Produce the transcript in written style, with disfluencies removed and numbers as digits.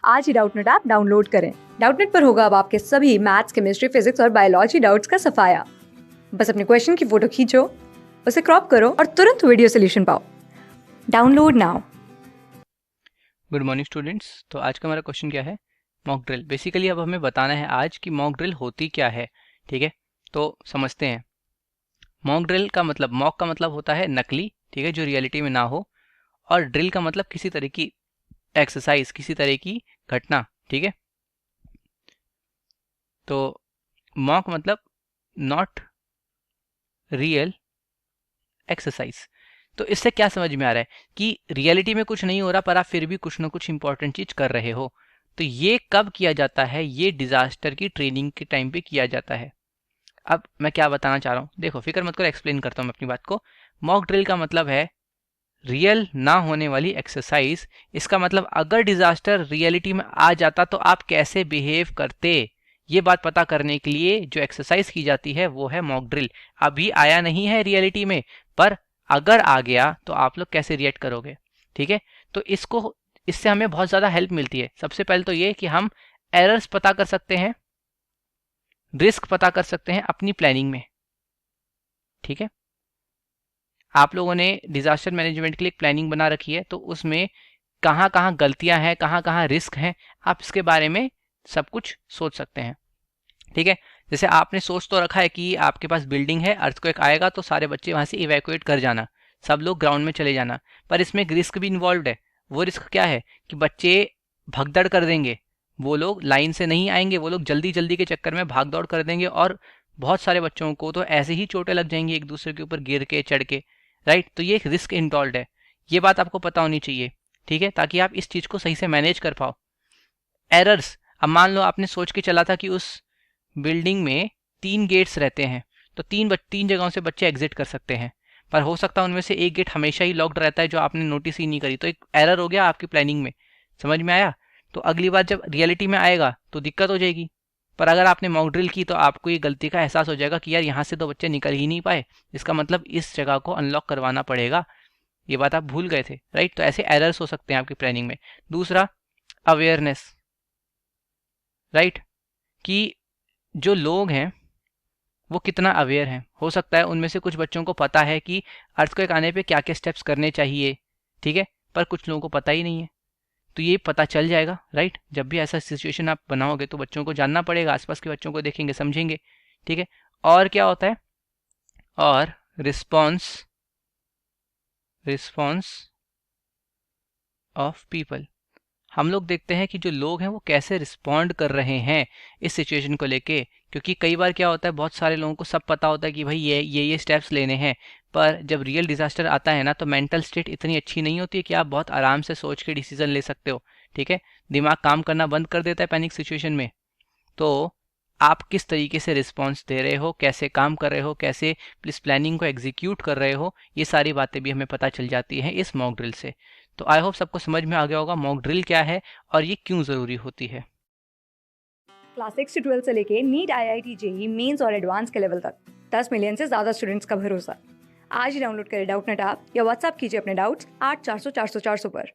आज ही Doubtnut app download करें। Doubtnut पर होगा अब आपके सभी मैथ्स, केमिस्ट्री, फिजिक्स और बायोलॉजी डाउट्स का सफाया। बस अपने क्वेश्चन की फोटो खींचो, उसे क्रॉप करो और तुरंत वीडियो सोल्यूशन पाओ। Download now. Good morning students. तो आज का हमारा क्वेश्चन क्या है? Mock drill. बेसिकली अब हमें बताना है आज कि मॉक ड्रिल होती क्या है। ठीक है, तो समझते हैं। मॉक ड्रिल का मतलब, मॉक का मतलब होता है नकली, ठीक है, जो रियलिटी में ना हो। और ड्रिल का मतलब किसी तरह की एक्सरसाइज, किसी तरह की घटना। ठीक है, तो मॉक मतलब नॉट रियल एक्सरसाइज। तो इससे क्या समझ में आ रहा है कि रियलिटी में कुछ नहीं हो रहा पर आप फिर भी कुछ ना कुछ इंपॉर्टेंट चीज कर रहे हो। तो ये कब किया जाता है? ये डिजास्टर की ट्रेनिंग के टाइम पे किया जाता है। अब मैं क्या बताना चाह रहा हूँ, देखो फिक्र मत करो, एक्सप्लेन करता हूँ मैं अपनी बात को। मॉक ड्रिल का मतलब है रियल ना होने वाली एक्सरसाइज। इसका मतलब अगर डिजास्टर रियलिटी में आ जाता तो आप कैसे बिहेव करते, ये बात पता करने के लिए जो एक्सरसाइज की जाती है वो है मॉक ड्रिल। अभी आया नहीं है रियलिटी में, पर अगर आ गया तो आप लोग कैसे रिएक्ट करोगे। ठीक है, तो इससे हमें बहुत ज़्यादा हेल्प मिलती है। सबसे पहले तो ये कि हम एरर्स पता कर सकते हैं, रिस्क पता कर सकते हैं अपनी प्लानिंग में। ठीक है, आप लोगों ने डिजास्टर मैनेजमेंट के लिए एक प्लानिंग बना रखी है, तो उसमें कहाँ कहाँ गलतियां हैं, कहाँ कहाँ रिस्क हैं, आप इसके बारे में सब कुछ सोच सकते हैं। ठीक है, जैसे आपने सोच तो रखा है कि आपके पास बिल्डिंग है, अर्थक्वेक आएगा तो सारे बच्चे वहां से इवैक्यूएट कर जाना, सब लोग ग्राउंड में चले जाना। पर इसमें एक रिस्क भी इन्वॉल्व है। वो रिस्क क्या है कि बच्चे भगदड़ कर देंगे, वो लोग लाइन से नहीं आएंगे, वो लोग जल्दी जल्दी के चक्कर में भाग दौड़ कर देंगे और बहुत सारे बच्चों को तो ऐसे ही चोटें लग जाएंगी एक दूसरे के ऊपर गिर के चढ़ के। राइट, तो ये एक रिस्क इन्वॉल्व है, ये बात आपको पता होनी चाहिए। ठीक है, ताकि आप इस चीज को सही से मैनेज कर पाओ। एरर्स, अब मान लो आपने सोच के चला था कि उस बिल्डिंग में 3 गेट्स रहते हैं, तो तीन जगहों से बच्चे एग्जिट कर सकते हैं, पर हो सकता है उनमें से एक गेट हमेशा ही लॉक्ड रहता है जो आपने नोटिस ही नहीं करी, तो एक एरर हो गया आपकी प्लानिंग में। समझ में आया? तो अगली बार जब रियलिटी में आएगा तो दिक्कत हो जाएगी। पर अगर आपने मॉक ड्रिल की तो आपको ये गलती का एहसास हो जाएगा कि यार यहाँ से तो बच्चे निकल ही नहीं पाए, इसका मतलब इस जगह को अनलॉक करवाना पड़ेगा। ये बात आप भूल गए थे। राइट, तो ऐसे एरर्स हो सकते हैं आपकी प्लानिंग में। दूसरा, अवेयरनेस। राइट, कि जो लोग हैं वो कितना अवेयर हैं। हो सकता है उनमें से कुछ बच्चों को पता है कि अर्थक्वेक आने पे क्या क्या स्टेप्स करने चाहिए। ठीक है, पर कुछ लोगों को पता ही नहीं है। तो ये पता चल जाएगा। राइट, जब भी ऐसा सिचुएशन आप बनाओगे तो बच्चों को जानना पड़ेगा, आसपास के बच्चों को देखेंगे, समझेंगे। ठीक है, और क्या होता है? और रिस्पॉन्स, रिस्पॉन्स ऑफ पीपल। हम लोग देखते हैं कि जो लोग हैं वो कैसे रिस्पॉन्ड कर रहे हैं इस सिचुएशन को लेके। क्योंकि कई बार क्या होता है, बहुत सारे लोगों को सब पता होता है कि भाई ये स्टेप्स लेने हैं, पर जब रियल डिजास्टर आता है ना तो मेंटल स्टेट इतनी अच्छी नहीं होती है कि आप बहुत आराम से सोच के डिसीजन ले सकते हो। ठीक है, दिमाग काम करना बंद कर देता है पैनिक सिचुएशन में। तो आप किस तरीके से रिस्पॉन्स दे रहे हो, कैसे काम कर रहे हो, कैसे इस प्लानिंग को एग्जीक्यूट कर रहे हो, ये सारी बातें भी हमें पता चल जाती हैं इस मॉक ड्रिल से। तो आई होप सबको समझ में आ गया होगा मॉक ड्रिल क्या है और ये क्यों ज़रूरी होती है। क्लास 6 से 12 से लेके नीट, IIT, JEE मेंस और एडवांस के लेवल तक 10 मिलियन से ज्यादा स्टूडेंट्स का भरोसा। आज ही डाउनलोड करें डाउटनेट ऐप या व्हाट्सएप कीजिए अपने डाउट्स 8400 400 400 पर।